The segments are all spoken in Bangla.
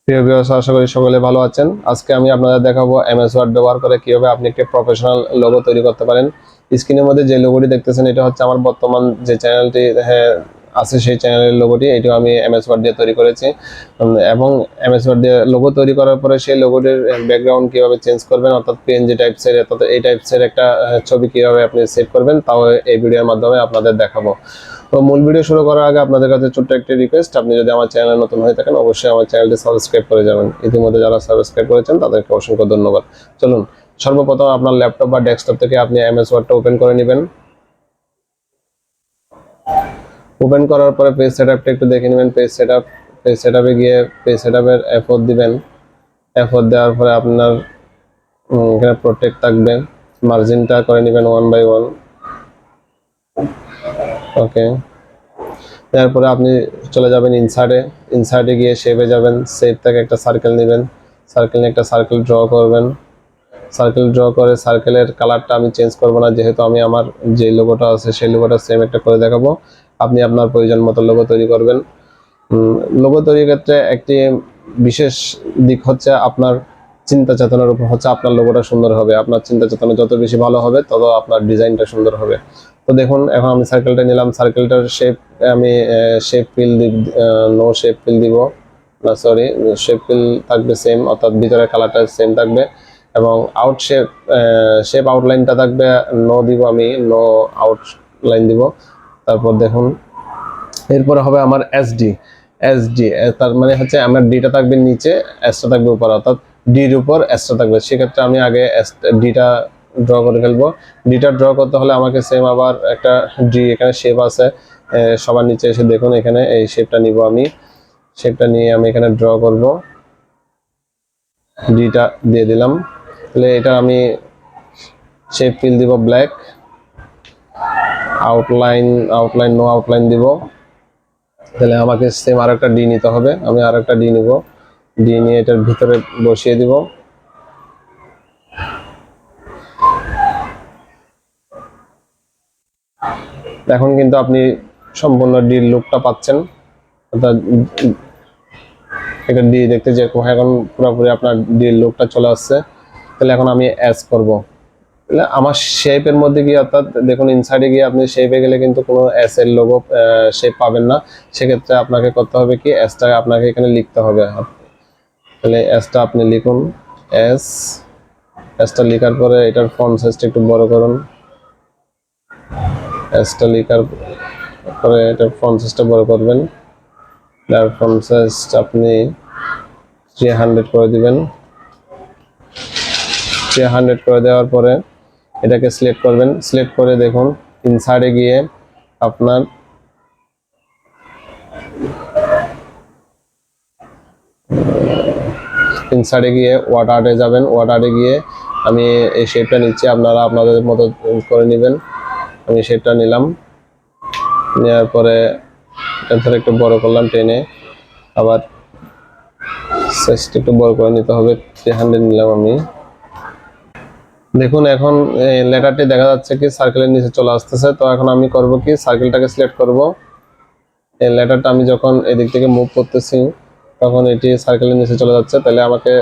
প্রিয় ভিউয়ার্স, আশা করি সকলে ভালো আছেন। আজকে আমি আপনাদের দেখাবো এমএস ওয়ার্ড ব্যবহার করে কিভাবে আপনি একটি প্রফেশনাল লোগো তৈরি করতে পারেন। স্ক্রিনের মধ্যে যে লোগোটি দেখতেছেন এটা হচ্ছে আমার বর্তমান যে চ্যানেলটি আছে সেই চ্যানেলের লোগোটি। এটিও আমি এমএস ওয়ার্ড দিয়ে তৈরি করেছি এবং এমএস ওয়ার্ড দিয়ে লোগো তৈরি করার পরে সেই লোগোটির ব্যাকগ্রাউন্ড কিভাবে চেঞ্জ করবেন, অর্থাৎ পিএনজি টাইপসের অর্থাৎ এই টাইপসের একটা ছবি কিভাবে আপনি সেভ করবেন তাও এই ভিডিওর মাধ্যমে আপনাদের দেখাবো। তো মূল ভিডিও শুরু করার আগে আপনাদের কাছে ছোট্ট একটি রিকোয়েস্ট, আপনি যদি আমার চ্যানেলে নতুন হয়ে থাকেন অবশ্যই আমার চ্যানেলটি সাবস্ক্রাইব করে যাবেন। ইতিমধ্যে যারা সাবস্ক্রাইব করেছেন তাদেরকে অসংখ্য ধন্যবাদ। চলুন সর্বপ্রথম আপনার ল্যাপটপ বা ডেস্কটপ থেকে আপনি এমএস ওয়ার্ডটা ওপেন করে নেবেন। ওপেন করার পরে পেজ সেটআপটা একটু দেখে নেবেন। পেজ সেটআপে গিয়ে পেজ সেটআপের F4 দিবেন। F4 দেওয়ার পরে আপনার এখানে প্রোটেক্ট থাকবে, মার্জিনটা করে নেবেন 1/1। ওকে, তারপরে আপনি চলে যাবেন ইনসার্টে গিয়ে শেপে যাবেন। শেপ থেকে একটা সার্কেল নেবেন, সার্কেল নিয়ে একটা সার্কেল ড্র করবেন। সার্কেল ড্র করে সার্কেলের কালারটা আমি চেঞ্জ করব না, যেহেতু আমি আমার যে লোগোটা আছে সেই লোগোটা সেম একটা করে দেখাবো। আপনি আপনার প্রয়োজন মতো লোগো তৈরি করবেন। লোগো তৈরির ক্ষেত্রে একটি বিশেষ দিক হচ্ছে আপনার চিন্তা চেতনার উপর হচ্ছে আপনার লোগোটা সুন্দর হবে। আপনার চিন্তা চেতনা যত বেশি ভালো হবে তত আপনার ডিজাইনটা সুন্দর হবে। তো দেখুন এখন আমি সার্কেলটা নিলাম, সার্কেলটার শেপ আমি shape fill no shape fill দিব না, সরি, শেপ ফিল থাকবে সেম, অর্থাৎ ভিতরের কালারটা সেম থাকবে এবং আউট শেপ আউটলাইনটা থাকবে নো দিব, আমি নো আউটলাইন দিব। তারপর দেখুন এরপরে হবে আমার এসডি, তার মানে হচ্ছে আমার ডিটা থাকবে নিচে, এসটা থাকবে উপরে, অর্থাৎ ডির উপর এসটা থাকবে। সেক্ষেত্রে আমি আগে ডিটা ড্র করে ফেলবো। ডিটা ড্র করতে হলে আমাকে সেম আবার একটা ডি, এখানে শেপ আছে সবার নিচে এসে দেখুন এখানে এই শেপটা নিব, আমি শেপটা নিয়ে আমি এখানে ড্র করব, ডিটা দিয়ে দিলাম। তাহলে এটা আমি শেপ ফিল দিব ব্ল্যাক, আউটলাইন নো আউটলাইন দিব। তাহলে আমাকে সেম আর একটা ডি নিতে হবে, আমি আর একটা ডি নিব, ডি নিয়ে এটার ভিতরে বসিয়ে দিব। এখন কিন্তু আপনি সম্পূর্ণ ডির লুকটা পাচ্ছেন, অর্থাৎ একটা ডি দেখতে যেরকম এখন পুরোপুরি আপনার ডির লুকটা চলে আসছে। তাহলে এখন আমি অ্যাজ করব, তাহলে আমার শেপের মধ্যে গিয়ে, অর্থাৎ দেখুন ইনসাইডে গিয়ে আপনি শেপে গেলে কিন্তু কোনো এস এর লোগো শেপ পাবেন না। সেক্ষেত্রে আপনাকে করতে হবে কি, এসটা আপনাকে এখানে লিখতে হবে। তাহলে এসটা আপনি লিখুন, এসটা লেখার পরে এটার ফন্ট সাইজটা একটু বড় করুন। এসটা লেখার পরে এটার ফন্ট সাইজটা বড় করবেন, তার ফন্ট সাইজ আপনি 300 করে দিবেন। 300 করে দেওয়ার পরে এটাকে সিলেক্ট করবেন। সিলেক্ট করে দেখুন ইনসার্টে গিয়ে আপনার ইনসার্টে গিয়ে ওয়ার্ড আর্টে যাবেন। ওয়ার্ড আর্টে গিয়ে আমি এই শেপটা নিচ্ছি, আপনারা আপনাদের মতো করে নেবেন। আমি শেপটা নিলাম, নেওয়ার পরে এরপরে একটু বড় করলাম টেনে, আবার সাইজটা একটু বড় করে নিতে হবে, 300 নিলাম আমি। দেখুন এখন লেটারটি দেখা যাচ্ছে কি সার্কেলের নিচে চলে আসতেছে। তো এখন আমি করব কি, সার্কেলটাকে সিলেক্ট করব। এই লেটারটা আমি যখন এদিক থেকে মুভ করতেছি তখন এটি সার্কেলের নিচে চলে যাচ্ছে। তাহলে আমাকে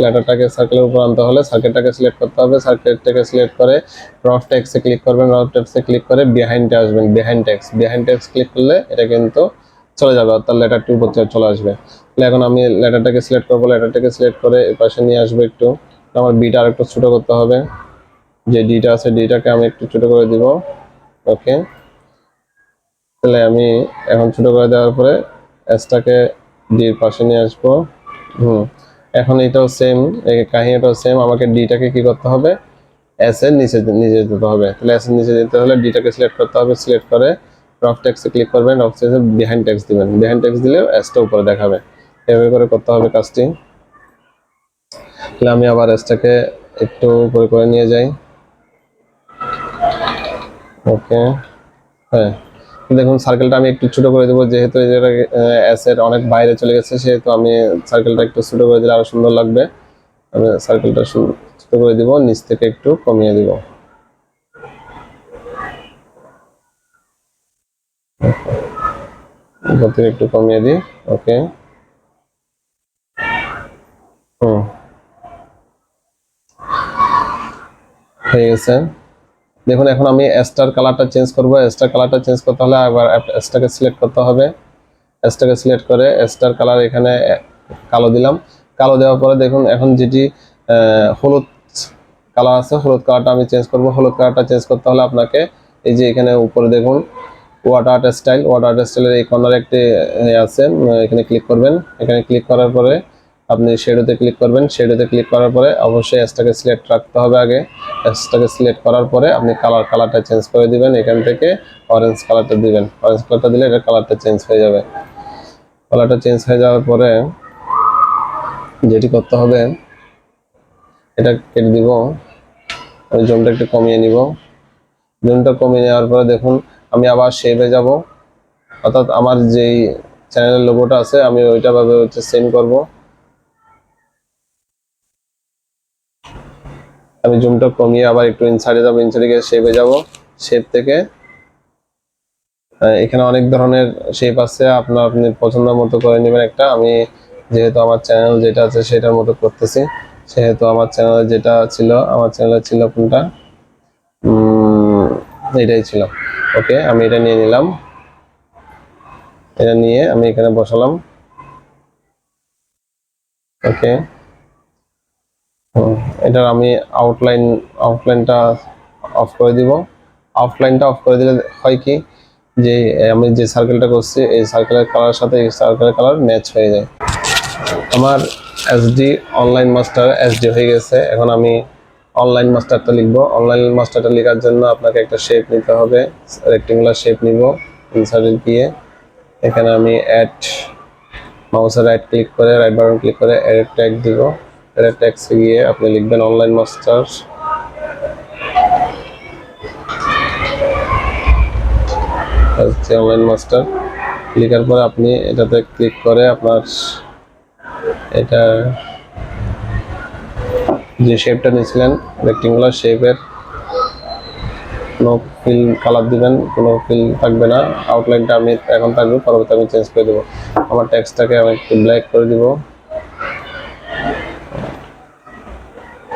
লেটারটাকে সার্কেলের উপর আনতে হলে সার্কেলটাকে সিলেক্ট করতে হবে। সার্কেলটাকে সিলেক্ট করে রফ টেক্সটে ক্লিক করবেন। রফ টেক্সটে ক্লিক করে বিহাইন্ডে আসবেন। বিহাইন্ড টেক্সট ক্লিক করলে এটা কিন্তু চলে যাবে, অর্থাৎ লেটারটি উপর চলে আসবে। তাহলে এখন আমি লেটারটাকে সিলেক্ট করবো, লেটারটাকে সিলেক্ট করে এর পাশে নিয়ে আসবো একটু। আমার বিটা আর একটু ছোটো করতে হবে, যে ডিটা আছে ডিটাকে আমি একটু ছোটো করে দিব। ওকে, তাহলে আমি এখন ছোটো করে দেওয়ার পরে এসটাকে ডির পাশে নিয়ে আসবো। এখন এটাও সেম, এই কাহিনীটাও সেম, আমাকে ডিটাকে কি করতে হবে, এস এর নিচে যেতে হবে। তাহলে এস এর নিচে যেতে হলে ডিটাকে সিলেক্ট করতে হবে। সিলেক্ট করে রফ টেক্সটে ক্লিক করবেন, রফ টেক্সটে বিহাইন্ড টেক্সট দিবেন। বিহাইন্ড টেক্সট দিলে এসটা উপরে দেখাবে। এভাবে করে করতে হবে কাজটি। তাহলে আমি আবার এসটাকে একটু উপরে করে নিয়ে যাই। ওকে, হ্যাঁ, দেখুন সার্কেলটা আমি একটু ছোট করে দেবো, যেহেতু এটা এস এর অনেক বাইরে চলে গেছে, সেহেতু আমি সার্কেলটা একটু ছোট করে দিলে আরো সুন্দর লাগবে। আমি সার্কেলটা ছোট করে দিব, নিচ থেকে একটু কমিয়ে দিব। উপর থেকে একটু কমিয়ে দিই। ওকে, হুম, হয়ে গেছে। দেখুন এখন আমি এসটার কালারটা চেঞ্জ করব। এসটার কালারটা চেঞ্জ করতে হলে আবার এসটাকে সিলেক্ট করতে হবে। এসটাকে সিলেক্ট করে এসটার কালার এখানে কালো দিলাম। কালো দেওয়ার পরে দেখুন এখন যেটি হলুদ কালার আছে, হলুদ কালারটা আমি চেঞ্জ করব। হলুদ কালারটা চেঞ্জ করতে হলে আপনাকে এই যে এখানে উপরে দেখুন water art style, water art স্টাইলের এই কর্নারে একটি আছে, এখানে ক্লিক করবেন। এখানে ক্লিক করার পরে আপনি শেডোতে ক্লিক করবেন। শেডোতে ক্লিক করার পরে অবশ্যই এসটাকে সিলেক্ট রাখতে হবে আগে। এসটাকে সিলেক্ট করার পরে আপনি কালারটা চেঞ্জ করে দিবেন। এখান থেকে অরেঞ্জ কালারটা দিবেন। অরেঞ্জ কালারটা দিলে এটা কালারটা চেঞ্জ হয়ে যাবে। কালারটা চেঞ্জ হয়ে যাওয়ার পরে যেটি করতে হবে এটা কেটে দিব। আমি জুমটা একটু কমিয়ে নিব। জুমটা কমিয়ে নেওয়ার পরে দেখুন আমি আবার শেপে যাব, অর্থাৎ আমার যেই চ্যানেলের লোগোটা আছে আমি ওইটা ভাবে হচ্ছে সেম করব। আমি জুমটা কমিয়ে আবার একটু ইনসাইডে যাব, ইনসাইডে গিয়ে শেপে যাব। শেপ থেকে এখানে অনেক ধরনের শেপ আছে, আপনি পছন্দ মতো করে নেবেন একটা। আমি যেহেতু আমার চ্যানেল যেটা আছে সেটার মতো করতেছি, সেহেতু আমার চ্যানেলে যেটা ছিল, আমার চ্যানেলে ছিল কোনটা, এটাই ছিল। ওকে, আমি এটা নিয়ে নিলাম। এটা নিয়ে আমি এখানে বসালাম। ওকে, এটার আমি আউটলাইনটা অফ করে দিব। আউটলাইনটা অফ করে দিলে হয় কি, যে আমি যে সার্কেলটা করছি এই সার্কেলের কালার সাথে এই সার্কেলের কালার ম্যাচ হয়ে যায়। আমার এসডি অনলাইন মাস্টার এসডি হয়ে গেছে। এখন আমি অনলাইন মাস্টারটা লিখবো। অনলাইন মাস্টারটা লেখার জন্য আপনাকে একটা শেপ নিতে হবে। রেক্টেঙ্গুলার শেপ নিব, ইনসার্টে গিয়ে এখানে আমি অ্যাড, মাউসের রাইট ক্লিক করে রাইট বাটন ক্লিক করে এড ট্যাগ দিব। এড ট্যাগসে গিয়ে আপনি লিখবেন অনলাইন মাস্টার। অনলাইন মাস্টার লেখার পরে আপনি এটাতে ক্লিক করে আপনার এটা যে শেপটা নিয়েছিলেন রেক্টেঙ্গুলার শেপের কোনো ফিল কালার দিবেন, কোনো ফিল থাকবে না। আউটলাইনটা আমি এখন থাকবে, পরবর্তী আমি চেঞ্জ করে দেবো। আমার টেক্সটটাকে আমি একটু ব্ল্যাক করে দিব।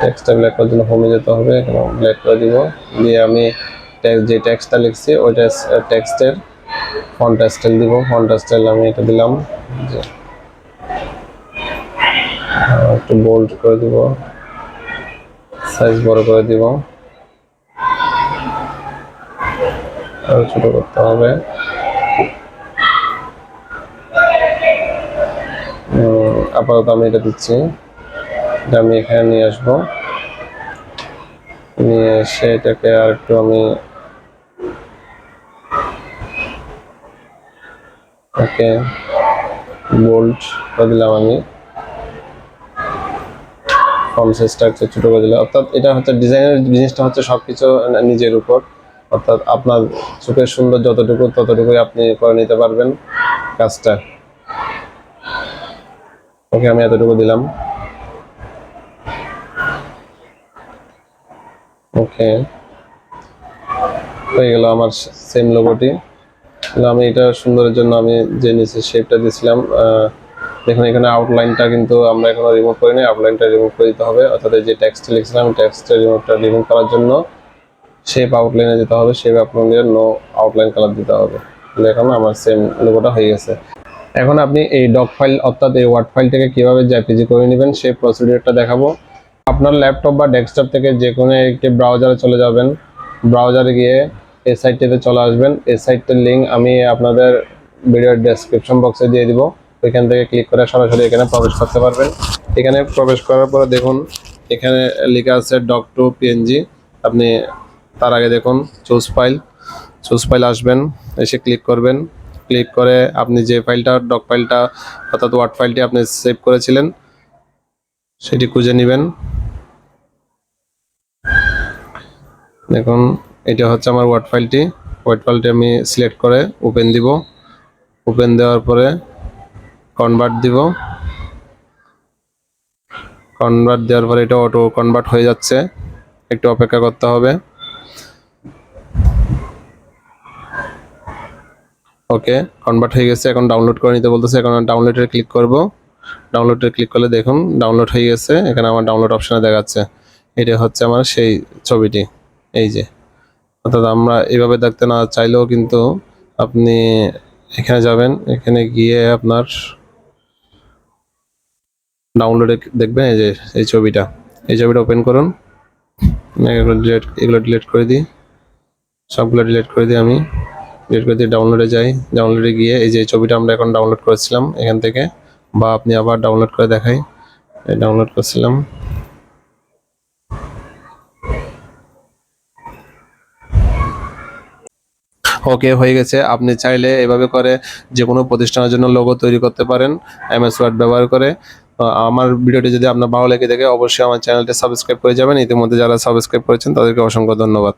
টেক্সটটা ব্ল্যাক করার জন্য হোমে যেতে হবে, এখানে ব্ল্যাক করে দিব। দিয়ে আমি যে টেক্সটটা লিখছি ওইটা টেক্সটের ফন্ট স্টাইল দিব। ফন্ট স্টাইল আমি এটা দিলাম, একটু বোল্ড করে দিব, সাইজ বড় করে দিব, আর ছোট করতে হবে। আপাতত আমি এটা দিচ্ছি। এটা আমি এখানে নিয়ে আসবো, নিয়ে এসে এটাকে আর একটু আমি ওকে বোল্ড করে দিলাম। আমি ফন্ট সাইজটা একটু ছোট করে দিলাম। অর্থাৎ এটা হচ্ছে ডিজাইনের জিনিসটা হচ্ছে সবকিছু নিজের উপর, অর্থাৎ আপনার চোখের সুন্দর যতটুকু ততটুকুই আপনি করে নিতে পারবেন কাজটা। ওকে, আমি এতটুকু দিলাম। ওকে, হয়ে গেল আমার সেম লোগোটি। আমি এটা সুন্দরের জন্য আমি যে নিচে শেপটা দিয়েছিলাম, দেখুন এখানে আউটলাইনটা কিন্তু আমরা এখনো রিমুভ করিনি। আউটলাইনটা রিমুভ করে দিতে হবে, অর্থাৎ যে টেক্সটটা লিখছিলাম টেক্সটের রিমুভ করার জন্য শেপ আউটলাইনে যেতে হবে। শেপ আউটলাইনে নো আউটলাইন কালার দিতে হবে। তাহলে এখন আমার সেম লোগোটা হয়ে গেছে। এখন আপনি এই ডক ফাইল অর্থাৎ এই ওয়ার্ড ফাইলটাকে কিভাবে জেপিজি করে নেবেন সেই প্রসিডিউরটা দেখাবো। আপনার ল্যাপটপ বা ডেস্কটপ থেকে যে কোনো একটি ব্রাউজারে চলে যাবেন। ব্রাউজারে গিয়ে এই সাইটটিতে চলে আসবেন। এই সাইটটির লিঙ্ক আমি আপনাদের ভিডিওর ডেসক্রিপশন বক্সে দিয়ে দিব। ওইখান থেকে ক্লিক করে সরাসরি এখানে প্রবেশ করতে পারবেন। এখানে প্রবেশ করার পরে দেখুন এখানে লেখা আছে ডক টু পিএনজি। আপনি তার আগে দেখুন চুজ ফাইল আসবেন, এসে ক্লিক করবেন। ক্লিক করে আপনি যে ফাইলটা ডক ফাইলটা অর্থাৎ ওয়ার্ড ফাইলটি আপনি সেভ করেছিলেন সেটি খুঁজে নেবেন। দেখুন এটা হচ্ছে আমার ওয়ার্ড ফাইলটি। ওয়ার্ড ফাইলটি আমি সিলেক্ট করে ওপেন দিব। ওপেন দেওয়ার পরে কনভার্ট দিব। কনভার্ট দেওয়ার পরে এটা অটো কনভার্ট হয়ে যাচ্ছে, একটু অপেক্ষা করতে হবে। ওকে, কনভার্ট হয়ে গেছে। এখন ডাউনলোড করে নিতে বলতেছে, এখন ডাউনলোডে ক্লিক করব। ডাউনলোডে ক্লিক করলে দেখুন ডাউনলোড হয়ে গেছে, এখানে আমার ডাউনলোড অপশনে দেখাচ্ছে। এটা হচ্ছে আমার সেই ছবিটি, এই যে। অর্থাৎ আমরা এভাবে দেখতে না চাইলেও কিন্তু আপনি এখানে যাবেন, এখানে গিয়ে আপনার ডাউনলোডে দেখবেন এই যে এই ছবিটা ওপেন করুন। এগুলো ডিলিট করে দিই, সবগুলো ডিলিট করে দিই, আমি ডিলিট করে দিয়ে ডাউনলোডে যাই। ডাউনলোডে গিয়ে এই যে ছবিটা আমরা এখন ডাউনলোড করেছিলাম এখান থেকে, বা আপনি আবার ডাউনলোড করে দেখাই, ডাউনলোড করছিলাম। ওকে, হয়ে গেছে। আপনি চাইলে এভাবে করে যে কোনো প্রতিষ্ঠানের জন্য লোগো তৈরি করতে পারেন এমএস ওয়ার্ড ব্যবহার করে। আমার ভিডিওটি যদি আপনার ভালো লেগে থাকে অবশ্যই আমার চ্যানেলটি সাবস্ক্রাইব করে যাবেন। ইতিমধ্যে যারা সাবস্ক্রাইব করেছেন তাদেরকে অসংখ্য ধন্যবাদ।